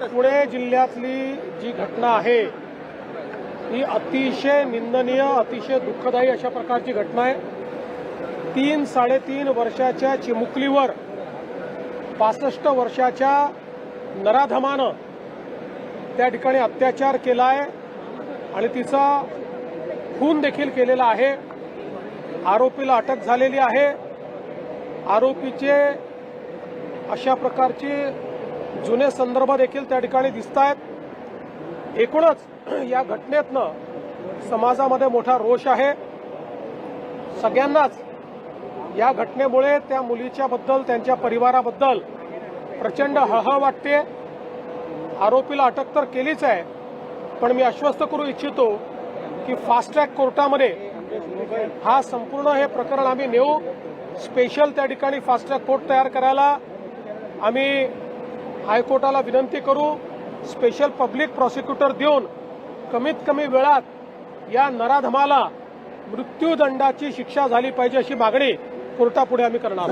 पुणे जिल्ह्यातली जी घटना आहे ही अतिशय निंदनीय, अतिशय दुःखदायी अशा प्रकारची घटना आहे। 3-3.5 वर्षाच्या चिमुकलीवर 65 वर्षाच्या नराधमानं त्या ठिकाणी अत्याचार केलाय आणि तिचा खून देखील केलेला आहे। आरोपीला अटक झालेली आहे। आरोपीचे अशा प्रकारचे जुने संदर्भ देखील त्या ठिकाणी दिसतायत। एकूणच या घटनेतनं समाजामध्ये मोठा रोष आहे। सगळ्यांनाच या घटनेमुळे त्या मुलीच्या बद्दल, त्यांच्या परिवाराबद्दल प्रचंड हळहळ वाटते। आरोपीला अटक तर केलीच आहे, पण मी आश्वस्त करू इच्छितो की फास्ट ट्रॅक कोर्टामध्ये हा संपूर्ण हे प्रकरण आम्ही नेऊ। स्पेशल त्या ठिकाणी फास्ट ट्रॅक कोर्ट तयार करायला आम्ही हायकोर्टाला विनंती करू। स्पेशल पब्लिक प्रॉसिक्युटर देऊन कमीत कमी वेळात या नराधमाला मृत्यूदंडाची शिक्षा झाली पाहिजे अशी मागणी कोर्टापुढे आम्ही करणार आहोत।